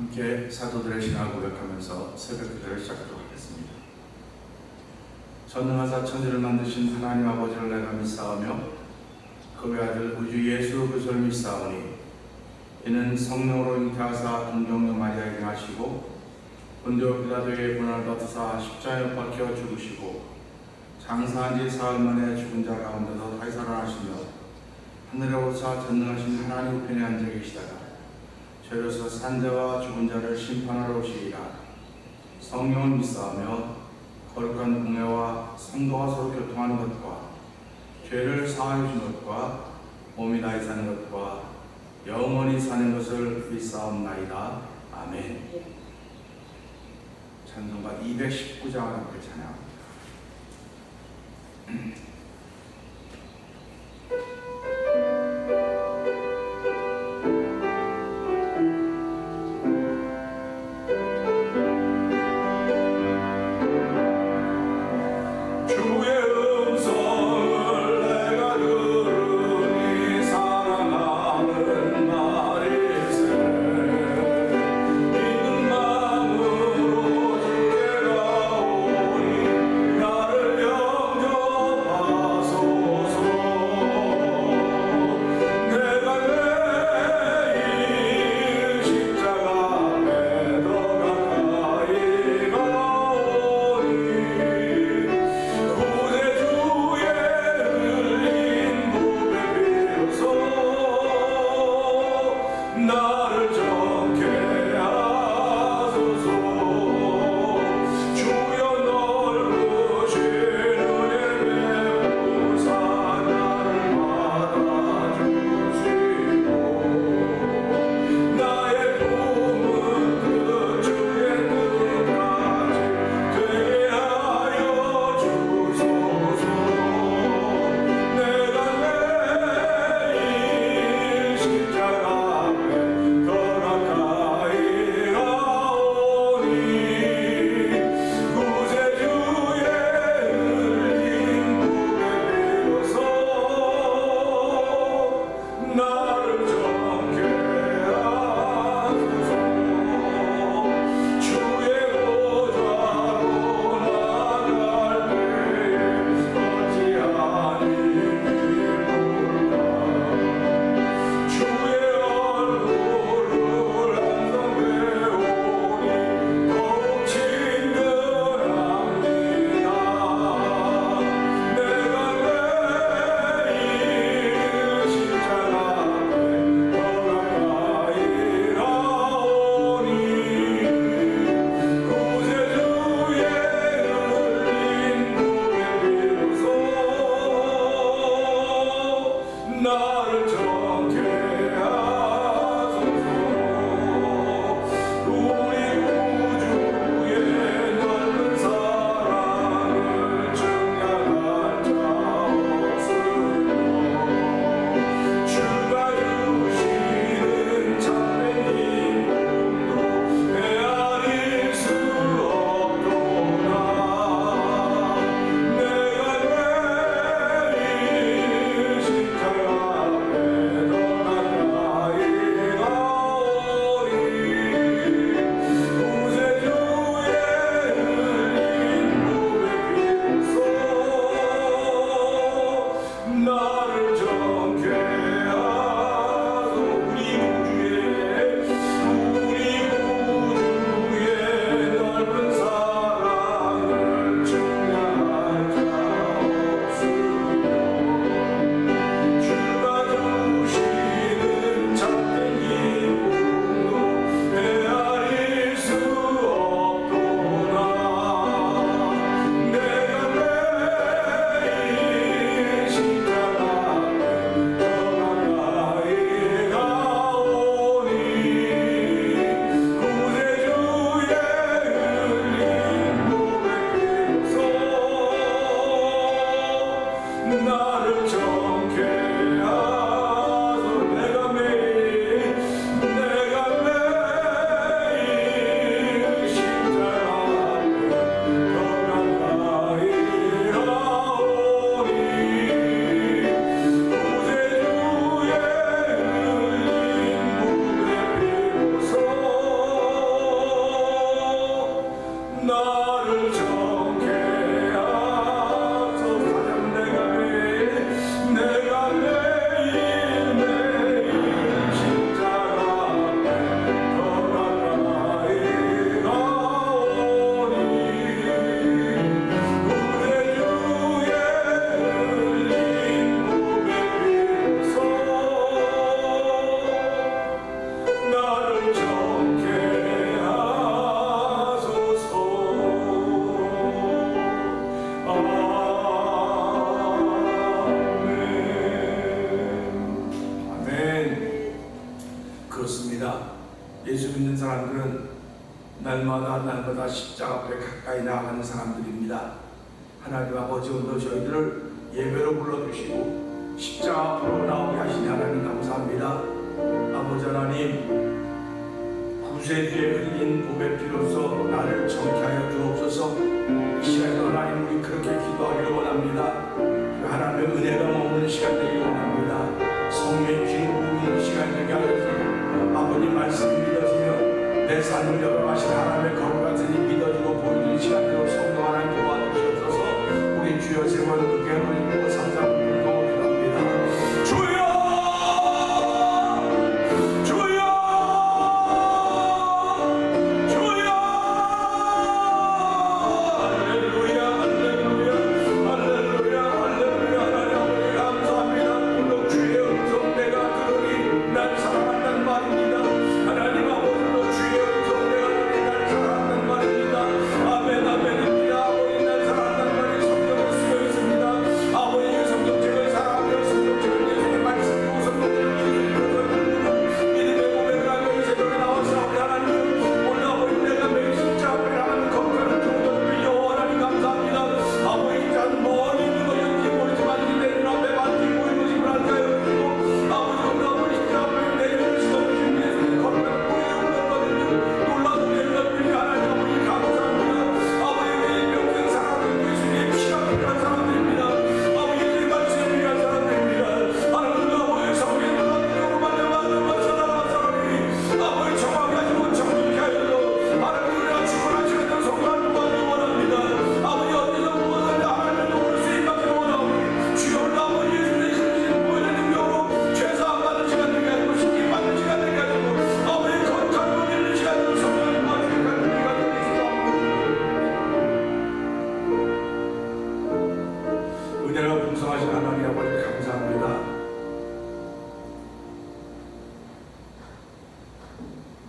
함께 사도들의 신앙을 고백하면서 새벽 기도를 시작하도록 하겠습니다. 전능하사 천지를 만드신 하나님 아버지를 내가 믿사오며 그 외아들 우주 예수 그리스도를 믿사오니 이는 성령으로 잉태하사 동정녀 마리아에게 하시고 본디오 빌라도의 고난을 받으사 십자가에 못 박혀 죽으시고 장사한 지 사흘 만에 죽은 자 가운데서 다시 살아나시며 하늘에 오르사 전능하신 하나님 우편에 앉아 계시다가 죄로서 산자와 죽은 자를 심판하러 오시리라. 성령을 믿사오며 거룩한 공회와 성도와 서로 교통하는 것과 죄를 사하여 주는 것과 몸이 나이 사는 것과 영원히 사는 것을 믿사옵나이다. 아멘. 찬송가 219장을 함께 찬양합니다. 나를 영접하소서. 예수 믿는 사람들은 날마다 십자가 앞에 가까이 나아가는 사람들입니다. 하나님 아버지, 오늘도 저희들을 예배로 불러주시고 십자가 앞으로 나오게 하시니 하나님 감사합니다. 아버지 하나님, 구세 뒤에 흘린 보배 피로써 나를 정케하여 주옵소서. 이 시간에도 하나님, 우리 그렇게 기도하기를 원합니다. 하나님의 은혜가 머무는 시간 되기를 원합니다. 성령의 기름 부으는 시간 되게 하여서 아버님 말씀 믿어지며 내 삶을 열어가신 하나님의 거룩한 선이 믿어지고 보이는 시간대로 성령 하나님 도와주시옵소서. 우리 주여 세번 그게 올리고 상상 운동을 기도합니다. 주여!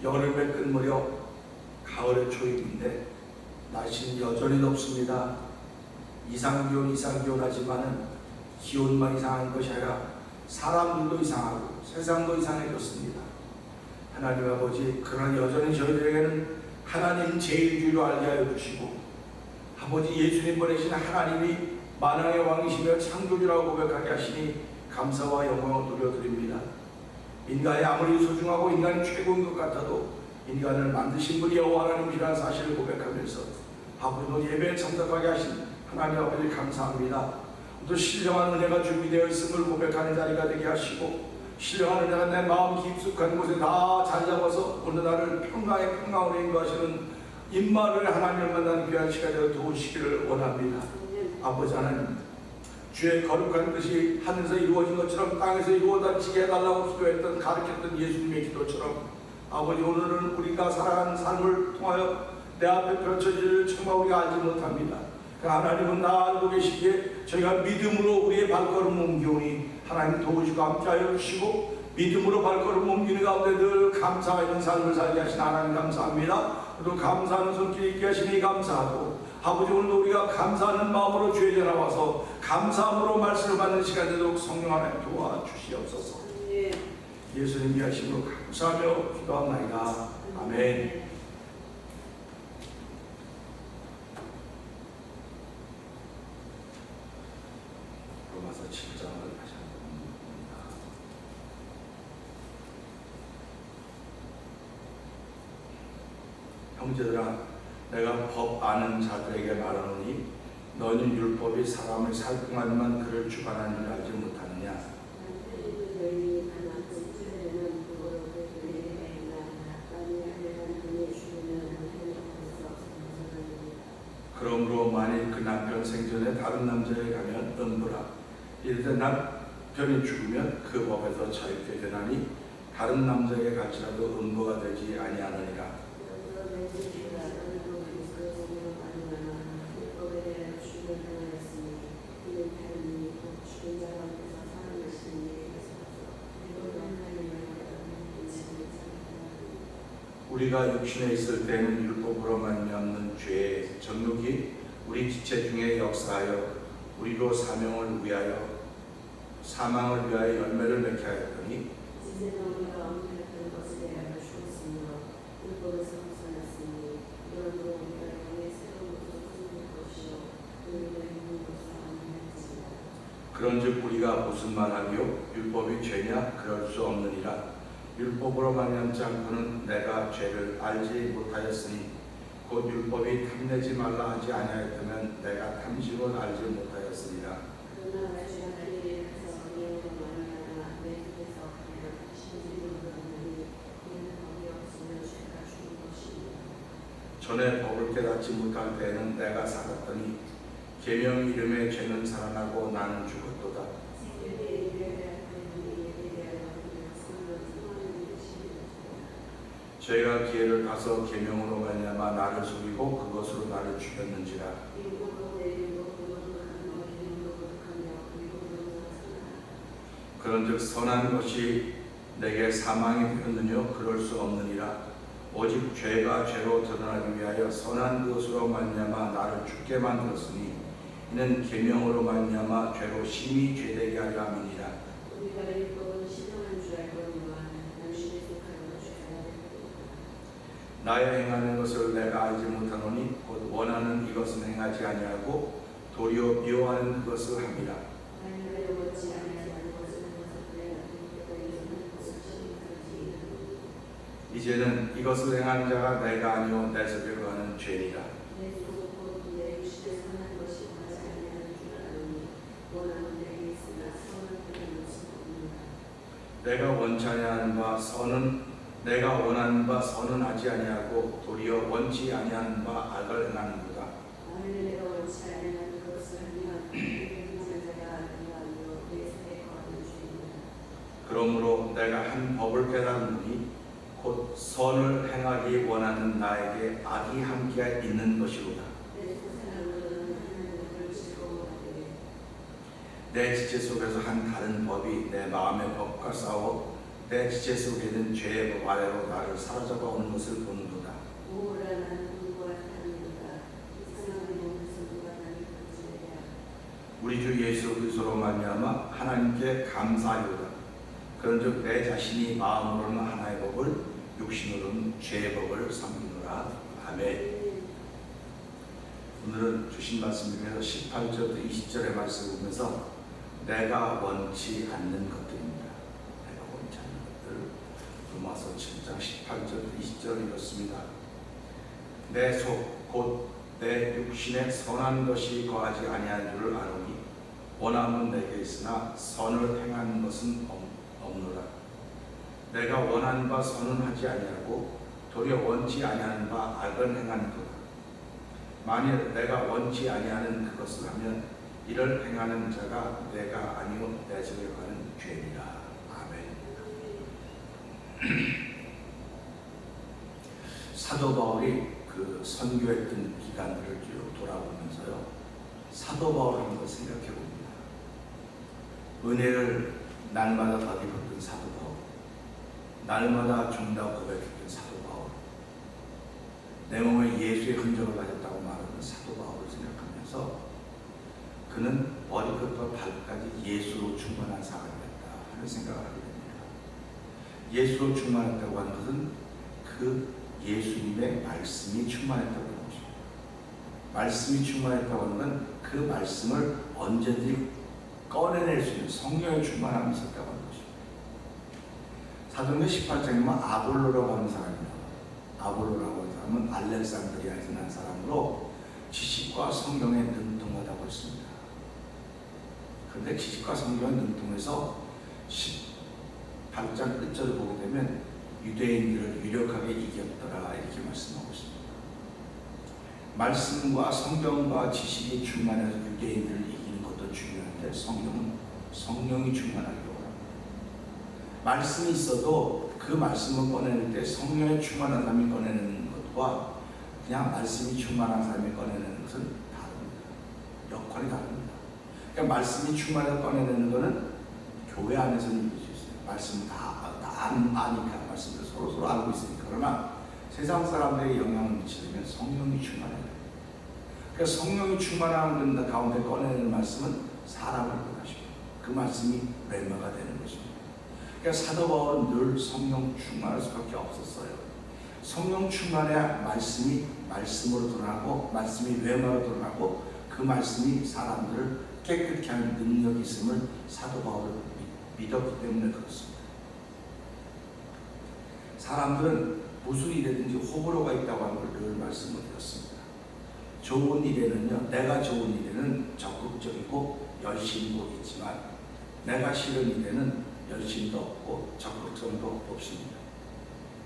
여름의 끝무렵, 가을의 초입인데 날씨는 여전히 덥습니다. 이상기온 하지만은 기온만 이상한 것이 아니라 사람들도 이상하고 세상도 이상해졌습니다. 하나님 아버지, 그러나 여전히 저희들에게는 하나님 제일주의로 알게 하여 주시고 아버지 예수님 보내신 하나님이 만왕의 왕이시며 창조주라고 고백하게 하시니 감사와 영광을 돌려드립니다. 인간이 아무리 소중하고 인간이 최고인 것 같아도 인간을 만드신 분이 여호와 하나님이라는 사실을 고백하면서 아버지도 예배에 참석하게 하신 하나님 아버지 감사합니다. 또 신령한 은혜가 준비되어 있음을 고백하는 자리가 되게 하시고 신령한 은혜가 내 마음 깊숙한 곳에 다 자리 잡아서 오늘 나를 평강으로 인도하시는 임마를 하나님을 만나는 귀한 시간에 도우시기를 원합니다. 아버지 하나님, 주의 거룩한 뜻이 하늘에서 이루어진 것처럼 땅에서 이루어지게 해달라고 기도했던 가르쳤던 예수님의 기도처럼 아버지, 오늘은 우리가 살아가는 삶을 통하여 내 앞에 펼쳐질 정말 우리가 알지 못합니다. 하나님은 나 알고 계시기에 저희가 믿음으로 우리의 발걸음 옮기오니 하나님 도우시고 함께하여 주시고 믿음으로 발걸음 옮기는 가운데 늘 감사가 있는 삶을 살게 하신 하나님 감사합니다. 또 감사하는 손길 있게 하시니 감사하고 아버지, 오늘도 우리가 감사하는 마음으로 주의 전에 와서 감사함으로 말씀을 받는 시간 되도록 성령 하나님 도와주시옵소서. 예수님 위하심으로 감사하며 기도합나이다. 아멘. 로마서 7장을 다시 한번 봅니다. 형제들아, 내가 법 아는 자들에게 말하노니 너는 율법이 사람을 살궁하지만 그를 주관하는 줄 알지 못하느냐. 그러므로 만일 그 남편 생전에 다른 남자에 가면 음부라. 이르되 남편이 죽으면 그 법에서 자유케 되나니 다른 남자에게 갈지라도 음부가 되지 아니하느니라. 우리가 육신에 있을 때는 율법으로 말미암는 죄의 정욕이 우리 지체 중에 역사하여 우리로 사망을 위하여 열매를 맺게 하였더니 그런즉 우리가 무슨 말하기요? 율법이 죄냐? 그럴 수 없느니라. 율법으로 말미암지 않고는 내가 죄를 알지 못하였으니 곧 율법이 탐내지 말라 하지 아니하였다면 내가 탐심을 알지 못하였으리라. 그러나 죄가 날 일을 해서 의로운 말미암아 내 속에서 그냥 신지를 얻었나니 이는 법이 없으면 죄가 죽은 것이니라. 전에 법을 깨닫지 못할 때에는 내가 살았더니 계명 이름의 죄는 살아나고 나는 죽었도다. 생명의 일을 해야 하는 이에 대하여 성령 성하는 것이니라. 죄가 기회를 가서 계명으로 말미암아 나를 속이고 그것으로 나를 죽였는지라. 율법으로 내 이름으로 거룩하며 계명으로 거룩하며 율법으로 선하라. 그런즉 선한 것이 내게 사망이 되었느뇨? 그럴 수 없느니라. 오직 죄가 죄로 드러나기 위하여 선한 것으로 말미암아 나를 죽게 만들었으니 이는 계명으로 말미암아 죄로 심히 죄되게 하려 함이니라. 우리가 율법은 신령한 줄 알거니와 당신의 속하여 죄가 되었도다. 나의 행하는 것을 내가 알지 못하노니 곧 원하는 이것은 행하지 아니하고 도리어 미워하는 그것을 함이라. 만일 원치 아니하는 것은 내가 하는 것을 시험하지. 이제는 이것을 행하는 자가 내가 아니오 내 속에 거하는 죄니라. 내 속은 내 육신에 선한 것이 하지 아니하는 줄 아노니 원하는 내게 있으나 선한 것은 없느니라. 내가 원치 아니하는 바 선은 내가 원하는 바 선은 하지 아니하고 도리어 원치 아니하는 바 악을 행하는도다. 만일 내가 원치 아니하는 것을 하면 행하는 자가 아니하며 내 속에 거하는 죄니라. 그러므로 내가 한 법을 깨달으니 곧 선을 행하기 원하는 나에게 악이 함께 있는 것이로다. 내 속사람으로는 하나님을 즐거워하되 내 지체 속에서 한 다른 법이 내 마음의 법과 싸워 내 지체 속에 있는 죄의 법 아래로 나를 사로잡아 오는 것을 보는도다. 오라 나는 누구와 다르는가 이 사람의 몸에서 누가 나를 건지느냐. 우리 주 예수 그리스도로 말미암아 하나님께 감사하리로다. 그런즉 내 자신이 마음으로는 하나의 법을 육신으로는 죄의 법을 섬기노라. 아멘. 오늘은 주신 말씀 중에서 18절부터 20절의 말씀을 보면서 내가 원치 않는 것들입니다. 내가 원치 않는 것들. 로마서 7장 18절부터 20절을 읽었습니다. 내 속 곧 내 육신에 선한 것이 거하지 아니한 줄을 아노니 원함은 내게 있으나 선을 행하는 것은 없노라. 내가 원하는 바 선은 하지 아니하고 도리어 원치 아니하는 바 악은 행하는도다. 만일 내가 원치 아니하는 그것을 하면 이를 행하는 자가 내가 아니오 내 속에 거하는 죄니라. 아멘. 사도 바울이 그 선교했던 기간들을 쭉 돌아보면서요, 사도 바울 하는 걸 생각해 봅니다. 은혜를 날마다 덧입었던 사도 바울, 날마다 종đạo 고백했던 사도 바울, 내 몸에 예수의 흔적을 가졌다고 말하는 사도 바울을 생각하면서 그는 머리끝부터 발끝까지 예수로 충만한 사람이었다 하는 생각을 하게 됩니다. 예수로 충만했다고 하는 것은 그 예수님의 말씀이 충만했다고 하는 것입니다. 말씀이 충만했다고 하는 건 그 말씀을 언제든지 꺼내낼 수 있는 성령의 충만함이 있었다고 하는 것입니다. 사도행전 18장에 보면 아볼로라고 하는 사람입니다. 아볼로라고 하는 사람은 알렉산드리아에서 난 사람으로 지식과 성경에 능통하다고 했습니다. 그런데 지식과 성경에 능통해서 18장 끝절을 보게 되면 유대인들을 유력하게 이겼더라 이렇게 말씀하고 있습니다. 말씀과 성경과 지식이 충만해서 유대인들을 이기는 것도 중요한데 성경은 성령이 충만하기로 합니다. 말씀이 있어도 그 말씀을 꺼내는 때 성령의 충만한 사람이 꺼내는 것과 그냥 말씀이 충만한 사람이 꺼내는 것은 다릅니다. 역할이 다릅니다. 그러니까 말씀이 충만해서 꺼내는 것은 교회 안에서는 이길 수 있어요. 말씀 다 아니까 말씀을 서로 알고 있으니까. 그러나 세상 사람들에게 영향을 미치려면 성령이 충만해야 돼요. 그러니까 성령이 충만한 가운데 꺼내는 말씀은 사람을 보내시고 그 말씀이 렘마가 되는 것입니다. 그러니까 사도 바울은 늘 성령 충만할 수밖에 없었어요. 성령 충만해야 말씀이 말씀으로 드러나고 말씀이 렘마로 드러나고 그 말씀이 사람들을 깨끗게 하는 능력이 있음을 사도 바울은 믿었기 때문에 그렇습니다. 사람들은 무슨 일에든지 호불호가 있다고 하는 걸 늘 말씀을 드렸습니다. 좋은 일에는요, 내가 좋은 일에는 적극적이고 열심도 있지만 내가 싫은 일에는 열심도 없고 적극성도 없습니다.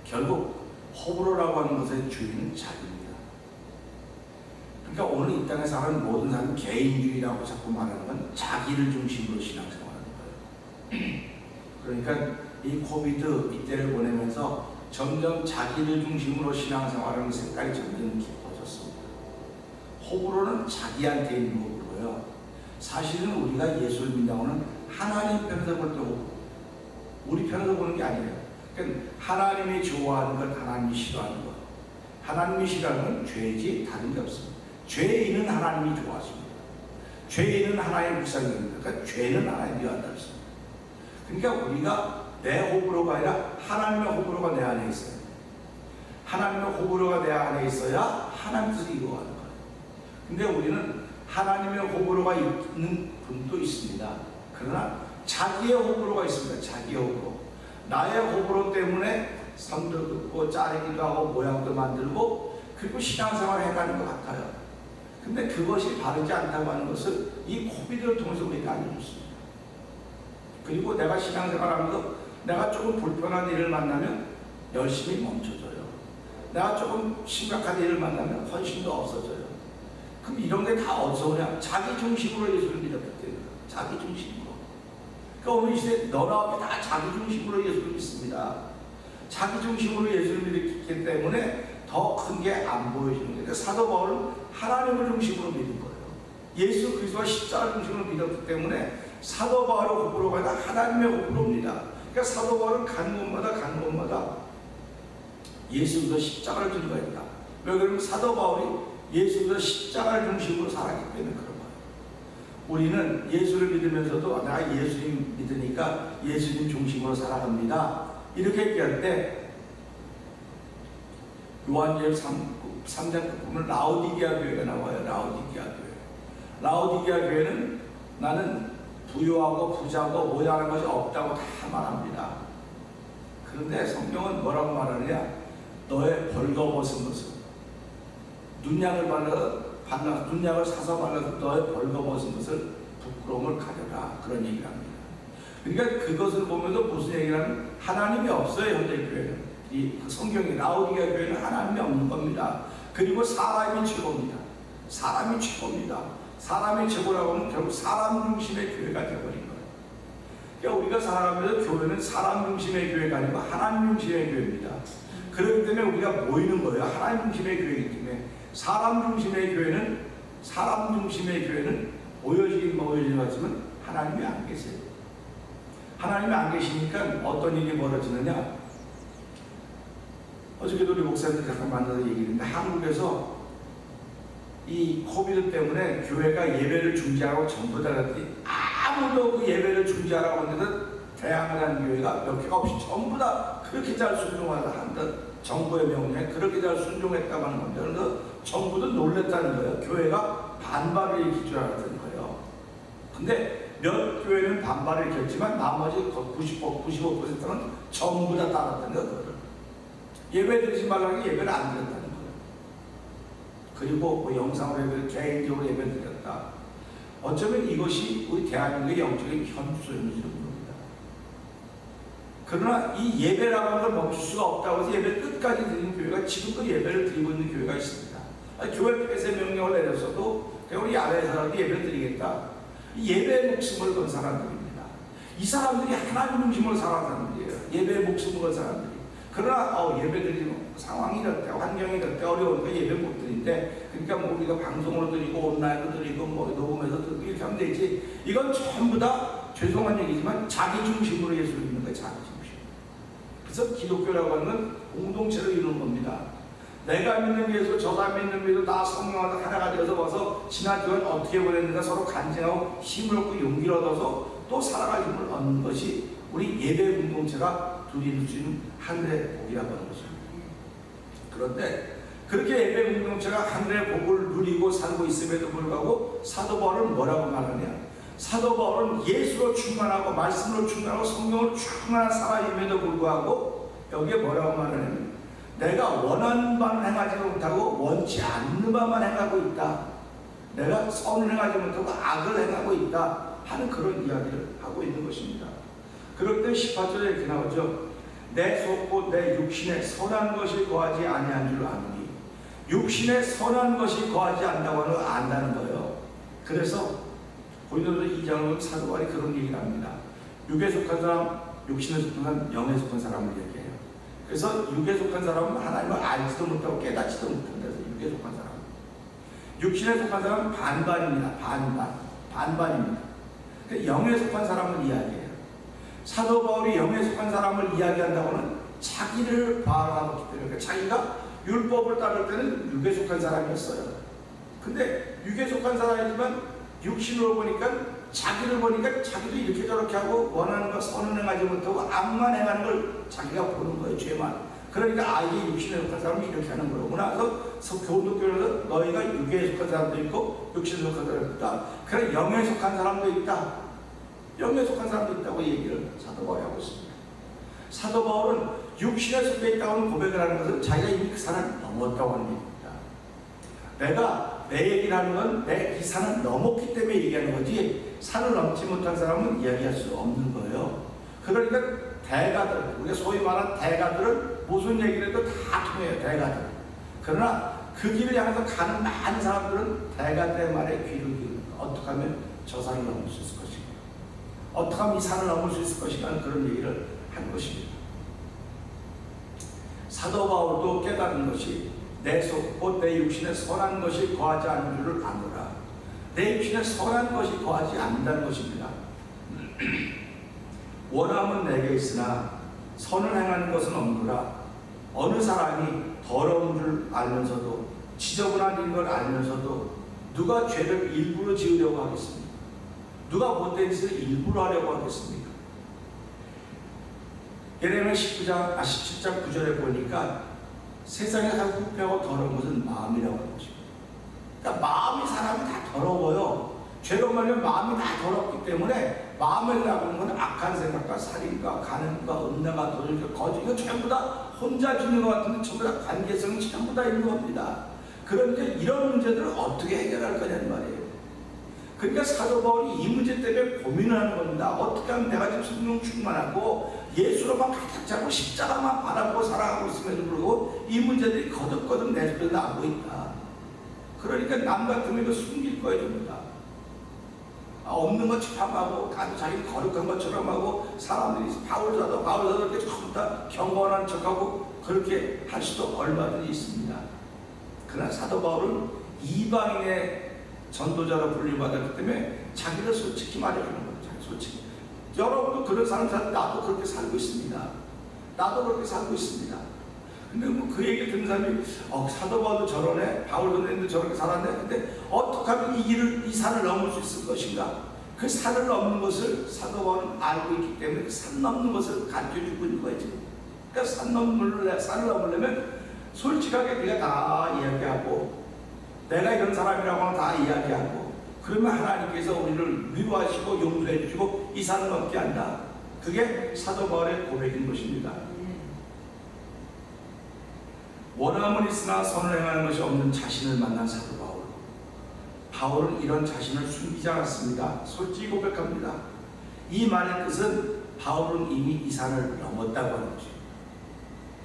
결국 호불호라고 하는 것의 주인은 자기입니다. 그러니까 오늘 이 땅에 사는 모든 사람은 개인주의라고 자꾸 말하는 건 자기를 중심으로 신앙생활하는 거예요. 그러니까 이 코비드 이때를 보내면서 점점 자기를 중심으로 신앙생활하는 색깔이 점점 깊어졌습니다. 호불호는 자기한테 있는 호불호예요. 사실은 우리가 예수를 믿는다고는 하나님 편에서 볼 때 호불호, 우리 편에서 보는 게 아니에요. 그러니까 하나님이 좋아하는 것, 하나님이 싫어하는 것. 하나님이 싫어하는 건 죄지 다른 게 없습니다. 죄인은 하나님이 좋아하십니다. 죄인은 하나님의 불쌍입니다. 그러니까 죄는 하나님이 좋아한다 했습니다. 그러니까 우리가 내 호불호가 아니라 하나님의 호불호가 내 안에 있어요. 하나님의 호불호가 내 안에 있어야 하나님 뜻을 이루어가는 거예요. 근데 우리는 하나님의 호불호가 있는 분도 있습니다. 그러나 자기의 호불호가 있습니다. 자기의 호불호. 나의 호불호 때문에 성도 듣고 자르기도 하고 모양도 만들고 그리고 신앙생활을 해가는 것 같아요. 근데 그것이 바르지 않다고 하는 것을 이 코비드를 통해서 우리가 알려줬습니다. 그리고 내가 신앙생활하면서 내가 조금 불편한 일을 만나면 열심히 멈춰져요. 내가 조금 심각한 일을 만나면 헌신도 없어져요. 그럼 이런 게 다 어디서 오냐? 자기 중심으로 예수를 믿었기 때문에. 자기 중심으로. 그러니까 오늘 이 시대에 너나 다 자기 중심으로 예수를 믿습니다. 자기 중심으로 예수를 믿기 때문에 더 큰 게 안 보여지는 거예요. 그러니까 사도 바울은 하나님을 중심으로 믿은 거예요. 예수 그리스도와 십자가를 중심으로 믿었기 때문에 사도 바울의 호불호가 아니라 하나님의 호불호입니다. 그러니까 사도 바울은 가는 곳마다 예수 그리스도 십자가를 증거했다. 왜 그러면 사도 바울이 예수 그리스도 십자가를 중심으로 살았기 때문에 그런 거예요. 우리는 예수를 믿으면서도 내가 예수님 믿으니까 예수님 중심으로 살아갑니다. 이렇게 얘기할 때 요한계시록 3장 보면 라오디게아 교회가 나와요. 라오디게아 교회. 라오디게아 교회는 나는 부유하고 부자고 모자란 것이 없다고 다 말합니다. 그런데 성경은 뭐라고 말하느냐? 너의 벌거벗은 것은 눈약을 발라서 눈약을 사서 발라서 너의 벌거벗은 것을 부끄러움을 가져라. 그런 얘기를 합니다. 그러니까 그것을 보면서 무슨 얘기를 하면 하나님이 없어요. 현대 교회는. 이 성경이 라오디게아 교회는 하나님이 없는 겁니다. 그리고 사람이 최고입니다. 사람이 최고입니다. 사람이 최고라고 하면 결국 사람 중심의 교회가 되어버린 거예요. 그러니까 우리가 살아가면서 교회는 사람 중심의 교회가 아니고 하나님 중심의 교회입니다. 그렇기 때문에 우리가 모이는 거예요. 하나님 중심의 교회이기 때문에 사람 중심의 교회는 모여지긴 하지만 하나님이 안 계세요. 하나님이 안 계시니까 어떤 일이 벌어지느냐? 어저께도 우리 목사님들 잠깐 만나서 얘기했는데 한국에서 이 코비드 때문에 교회가 예배를 중지하고 전부 다 그랬더니 아무도 그 예배를 중지하라고 하는데도 대항하는 교회가 몇 개가 없이 전부 다 그렇게 잘 순종하다 한듯 정부의 명령에 그렇게 잘 순종했다고 하는 겁니다. 그래서 정부도 놀랬다는 거예요. 교회가 반발을 일으킬 줄 알았다는 거예요. 근데 몇 교회는 반발을 일으켰지만 나머지 95%는 전부 다 따랐다는 거예요. 예배 드리지 말라는 게 예배를 안 드렸다는 거예요. 그리고 뭐 영상으로 예배를 개인적으로 예배 드렸다. 어쩌면 이것이 우리 대한민국의 영적인 현주소인지도 모릅니다. 그러나 이 예배라고 하는 걸 멈출 수가 없다고 해서 예배 끝까지 드리는 교회가 지금도 예배를 드리고 있는 교회가 있습니다. 교회 폐쇄 명령을 내렸어도 우리 야외에서라도 예배를 드리겠다. 예배의 목숨을 건 사람들입니다. 이 사람들이 하나님 중심으로 살아가는 사람들이에요. 예배의 목숨을 건 사람들이. 그러나 예배 드리는 상황이 이럴 때, 환경이 이럴 때 어려우니까 예배 못 드린대. 그러니까 뭐 우리가 방송으로 드리고 온라인으로 드리고 뭐 녹음해서 드리고 이렇게 하면 되지. 이건 전부 다 죄송한 얘기지만 자기 중심으로 예수를 믿는 거예요. 자기 중심. 그래서 기독교라고 하는 건 공동체를 이루는 겁니다. 내가 믿는 예수, 저 사람 믿는 예수, 나 성령하다 하나가 되어서 와서 지난 주간 어떻게 보냈는가 서로 간증하고 힘을 얻고 용기를 얻어서 또 살아갈 힘을 얻는 것이 우리 예배 공동체가 누릴 수 있는 하늘의 복이라고 하는 것입니다. 그런데 그렇게 예배 공동체가 하늘의 복을 누리고 살고 있음에도 불구하고 사도 바울은 뭐라고 말하냐? 사도 바울은 예수로 충만하고 말씀으로 충만하고 성령으로 충만한 사람임에도 불구하고 여기에 뭐라고 말하냐면 내가 원하는 바는 행하지 못하고 원치 않는 바만 행하고 있다. 내가 선을 행하지 못하고 악을 행하고 있다 하는 그런 이야기를 하고 있는 것입니다. 그럴 때 18절에 이렇게 나오죠. 내 속 곧 내 육신에 선한 것이 거하지 아니한 줄 아노니. 육신에 선한 것이 거하지 않다고 하는 걸 안다는 거예요. 그래서 고린도서 2장은 사도 바울이 그런 얘기를 합니다. 육에 속한 사람, 육신에 속한 사람, 영에 속한 사람을 얘기해요. 그래서 육에 속한 사람은 하나님을 알지도 못하고 깨닫지도 못한다. 그래서 육에 속한 사람. 육신에 속한 사람은 반반입니다. 반반입니다. 영에 속한 사람을 이야기해요. 사도 바울이 영에 속한 사람을 이야기한다고는 자기를 바라보기 때문에 그러니까 자기가 율법을 따를 때는 육에 속한 사람이었어요. 근데 육에 속한 사람이지만 육신으로 보니까 자기를 보니까 자기도 이렇게 저렇게 하고 원하는 거 선을 행하지 못하고 악만 행하는 걸 자기가 보는 거예요. 죄만. 그러니까 이게 육신에 속한 사람이 이렇게 하는 거구나. 그래서 교훈독교에서 너희가 육에 속한 사람도 있고 육신에 속한 사람도 있다. 그래 영에 속한 사람도 있다. 영에 속한 사람도 있다고 얘기를 사도 바울이 하고 있습니다. 사도 바울은 육신에 속해 있다고 고백을 하는 것은 자기가 이미 그 산을 넘었다고 하는 얘기입니다. 내가 내 얘기를 하는 건 내 이 산을 넘었기 때문에 얘기하는 거지 산을 넘지 못한 사람은 이야기할 수 없는 거예요. 그러니까 대가들, 우리가 소위 말하는 대가들은 무슨 얘기를 해도 다 통해요. 대가들. 그러나 그 길을 향해서 가는 많은 사람들은 대가들의 말에 귀를 기울입니다. 어떻게 하면 저 산을 넘을 수 있을 것인가, 어떻게 하면 이 산을 넘을 수 있을 것인가 하는 그런 얘기를 한 것입니다. 사도 바울도 깨달은 것이 내 속 곧 내 육신에 선한 것이 거하지 않는 줄을 아노라. 내 육신에 선한 것이 거하지 않는다는 것입니다. 원함은 내게 있으나 선을 행하는 것은 없노라. 어느 사람이 더러운 줄 알면서도 지저분한 일인 걸 알면서도 누가 죄를 일부러 지으려고 하겠습니까? 누가 못된 짓을 일부러 하려고 하겠습니까? 예레미야 17장 9절에 보니까 세상에 가장 부패하고 더러운 것은 마음이라고 하는 것입니다. 그러니까 마음이 사람이 다 더러워요. 죄로 말하면 마음이 다 더럽기 때문에 마음에 나오는 건 악한 생각과 살인과 간음과 음란과 도둑과 거짓, 이거 전부 다 혼자 죽는 것 같은데 전부 다 관계성이 전부 다 있는 겁니다. 그런데 이런 문제들을 어떻게 해결할 거냐는 말이에요. 그러니까 사도 바울이 이 문제 때문에 고민을 하는 겁니다. 어떻게 하면 내가 지금 성령 충만하고 예수로만 가득 차고 십자가만 바라보고 살아가고 있음에도 불구하고 이 문제들이 거듭거듭 내 속에 나오고 있다. 그러니까 남 같으면 이거 숨길 거예요, 전부 다. 없는 것 척하고 자기 거룩한 것처럼 하고 사람들이 바울사도 이렇게 전부 다 경건한 척하고 그렇게 할 수도 얼마든지 있습니다. 그러나 사도 바울은 이방인의 전도자로 불림받았기 때문에 자기를 솔직히 말해주는 거예요. 자기 솔직히. 여러분도 그런 삶을 살고 나도 그렇게 살고 있습니다. 나도 그렇게 살고 있습니다. 근데 뭐 그 얘기 듣는 사람이 사도 바울도 저러네, 바울 선생님도 저렇게 살았네. 근데 어떻게 하면 이 산을 넘을 수 있을 것인가? 그 산을 넘는 것을 사도 바울은 알고 있기 때문에 그 산 넘는 것을 가르쳐주고 있는 거예요. 그러니까 산을 넘으려면 솔직하게 네가 다 이야기하고 내가 이런 사람이라고 하면 다 이야기하고 그러면 하나님께서 우리를 위로하시고 용서해 주시고 이 산을 넘게 한다. 그게 사도 바울의 고백인 것입니다. 원함은 있으나 선을 행하는 것이 없는 자신을 만난 사도 바울. 바울은 이런 자신을 숨기지 않았습니다. 솔직히 고백합니다. 이 말의 뜻은 바울은 이미 이 산을 넘었다고 하는 거죠.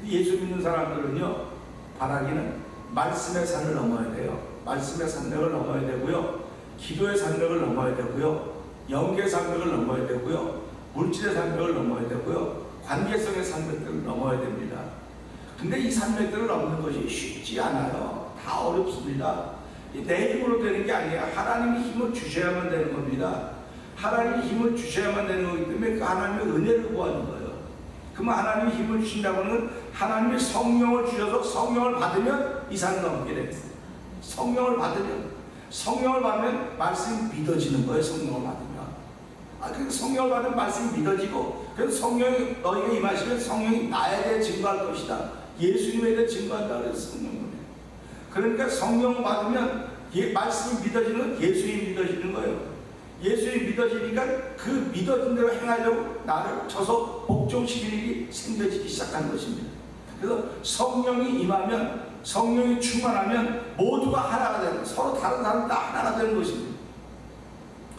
예수 믿는 사람들은요, 바라기는 말씀의 산을 넘어야 돼요. 말씀의 산맥을 넘어야 되고요, 기도의 산맥을 넘어야 되고요, 영계의 산맥을 넘어야 되고요, 물질의 산맥을 넘어야 되고요, 관계성의 산맥들을 넘어야 됩니다. 근데 이 산맥들을 넘는 것이 쉽지 않아요. 다 어렵습니다. 내 힘으로 되는 게 아니에요. 하나님이 힘을 주셔야만 되는 겁니다. 하나님이 힘을 주셔야만 되는 거기 때문에 그 하나님의 은혜를 구하는 거예요. 그러면 하나님이 힘을 주신다고 하는 하나님이 성령을 주셔서 성령을 받으면 이 산을 넘게 됩니다. 성령을 받으면 말씀이 믿어지는 거예요. 성령을 받으면. 그래서 성령을 받으면 말씀이 믿어지고, 그래서 성령이 너희가 임하시면 성령이 나에 대해 증거할 것이다. 예수님에 대해 증거한다. 그래서 성령을. 그러니까 성령을 받으면 말씀이 믿어지는 건 예수님이 믿어지는 거예요. 예수님이 믿어지니까 그 믿어진 대로 행하려고 나를 쳐서 복종시키는 일이 생겨지기 시작한 것입니다. 그래서 성령이 임하면, 성령이 충만하면 모두가 하나가 되는, 서로 다른 사람 다 하나가 되는 것입니다.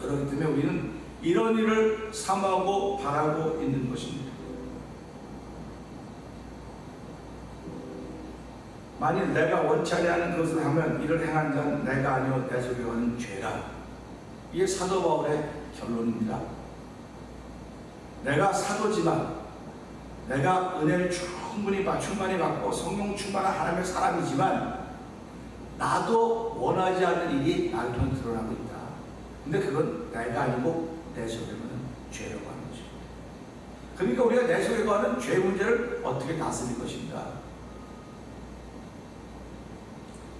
그렇기 때문에 우리는 이런 일을 삼하고 바라고 있는 것입니다. 만일 내가 원치 아니하는 것을 하면 이를 행한 자는 내가 아니요 내 속에 거하는 죄라. 이게 사도 바울의 결론입니다. 내가 사도지만, 내가 은혜를 충만히 받고 성령 충만한 하나님의 사람이지만 나도 원하지 않는 일이 나를 통해 드러나고 있다. 근데 그건 내가 아니고 내 속에 거하는 죄라고 하는 거죠. 그러니까 우리가 내 속에 거하는 죄 문제를 어떻게 다스릴 것인가?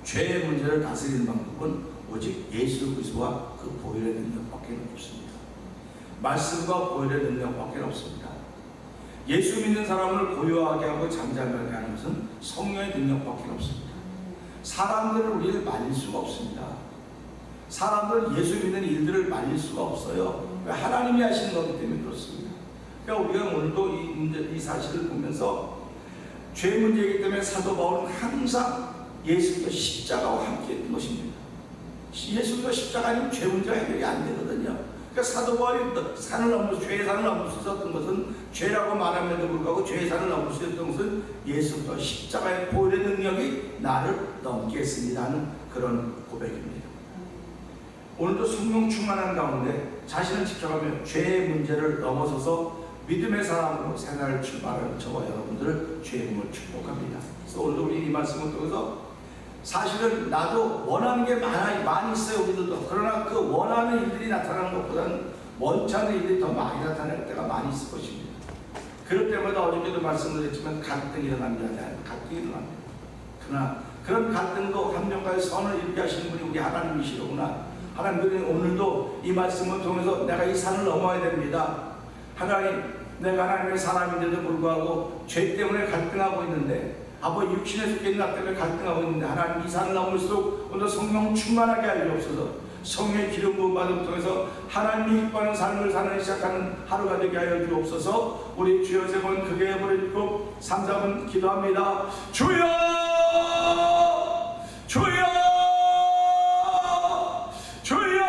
죄의 문제를 다스리는 방법은 오직 예수 그리스도와 그 보혈의 능력밖에 없습니다. 말씀과 보혈의 능력밖에 없습니다. 예수 믿는 사람을 고요하게 하고 잠잠하게 하는 것은 성령의 능력밖에 없습니다. 사람들을 우리를 말릴 수가 없습니다. 사람들은 예수 믿는 일들을 말릴 수가 없어요. 하나님이 하시는 거기 때문에 그렇습니다. 그러니까 우리가 오늘도 이 사실을 보면서 죄 문제이기 때문에 사도 바울은 항상 예수님과 십자가와 함께 했던 것입니다. 예수님과 십자가 아니면 죄 문제가 해결이 안 되거든요. 그러니까 사도 바울이 죄의 산을 넘을 수 있었던 것은, 죄라고 말함에도 불구하고 죄의 산을 넘을 수 있었던 것은 예수님과 십자가의 보혈의 능력이 나를 넘게 했습니다 하는 그런 고백입니다. 오늘도 성령 충만한 가운데 자신을 지켜가며 죄의 문제를 넘어서서 믿음의 사람으로 생활을 출발하는 저와 여러분들을 주의 이름으로 축복합니다. 그래서 오늘도 우리 이 말씀을 통해서 사실은 나도 원하는 게 많이 있어요, 우리들도. 그러나 그 원하는 일들이 나타나는 것보다는 원치 않는 일들이 더 많이 나타날 때가 많이 있을 것입니다. 그럴 때마다 어저께도 말씀드렸지만 갈등이 일어납니다. 갈등이 일어납니다. 그러나 그런 갈등도 한명과의 선을 이루게 하시는 분이 우리 하나님이시로구나. 하나님은 오늘도 이 말씀을 통해서 내가 이 산을 넘어야 됩니다. 하나님, 내가 하나님의 사람인데도 불구하고 죄 때문에 갈등하고 있는데, 아버지 육신에 속해 있는 나 때문에 갈등하고 있는데 하나님 이 산을 넘을수록 오늘 성령 충만하게 하시옵소서. 성령의 기름 부음 받음을 통해서 하나님이 기뻐하는 삶을 사는 시작하는 하루가 되게 하여 주옵소서. 우리 주여 세 번 크게 해버리고 3, 4분 기도합니다. 주여! 주여! 주여!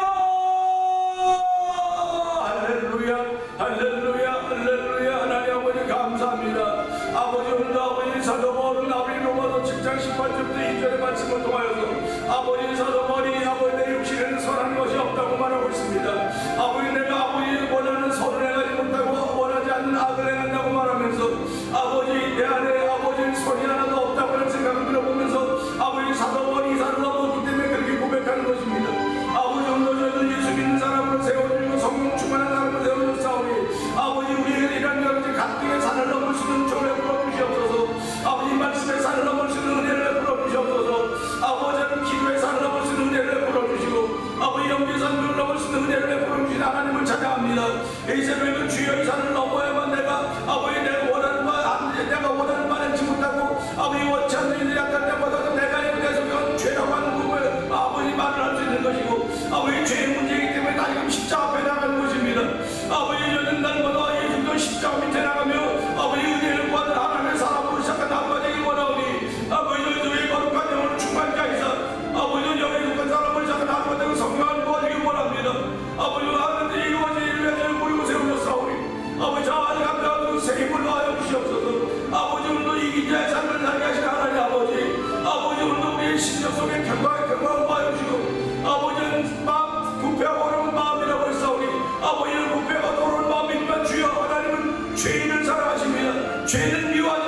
할렐루야! 할렐루야! 할렐루야! 하나님 아버지 감사합니다. 아버지 오늘도 아버지 사도 바울은 아버지 로마서 7장 18절부터 2절의 말씀을 통하여서 아버지 사도 바울이 아버지 내 육신에는 선한 것이 없다고 말하고 있습니다. 아버지 내가 아버지 원하는 선을 행하지 못하고 원하지 않는 악을 행한다고 말하면서 아버지 내 안에 아버지 선이 하나도 없다고 하는 생각을 들어보면서 아버지 사도 바울이 이 산을 넘었기 때문에 그렇게 고백하는 것입니다. 아버지 오늘도 저희들 예수 믿는 사람으로 세워주고 성령 충만한 사람으로 세워주사오니 아버지 우리에게 이런 여러 가지 갈등의 산을 넘을 수 있는 종을 부어주시옵소서. 아버지 말씀의 산을 넘을 수 있는 은혜를 부어주시옵소서. 아버지 기도의 산을 넘을 수 있는 은혜를 부어주시고 아버지 영계의 산을 넘을 수 있는 은혜를 부어주신 하나님을 찬양합니다. 이 새벽에도 주여 이 산을 넘어야만 내가 아버지 내가 원하는 바 하지 못하고 아버지 원치 않는 일이 나타날 때마다 내가 내 속에 죄라고 하는 부분을 아버지 말을 할 수 있는 것이고 아버지 죄의 문제이기 때문에 나 지금 십자가 앞에 나가는 것입니다. 아버지 여는 날마다 예수도 십자가 밑에 나가며 아버지 은혜를 구하는 하나님의 사람으로 시작한 하루가 되길 원하오니 아버지 너희의 거룩한 영혼을 충만케 하시사 아버지 영에 속한 사람을 시작한 하루가 되고 성령을 구하시길 원합니다. 아버지 하나님들이 이루어진 일을 위하여 모이고 세우셨사오니 아버지 아직 감사하고 새 힘을 더하여 주시옵소서. 아버지 오늘도 이긴 자의 삶을 살게 하시는 하나님 아버지 오늘도 우리의 심령 속에 평강을 더하여 주시고 아버지는 부패하고 어려운 마음이라고 했사오니 아버지는 부패하고 어려운 마음이지만 주여 하나님은 죄인을 사랑하십니다. 죄는 미워하지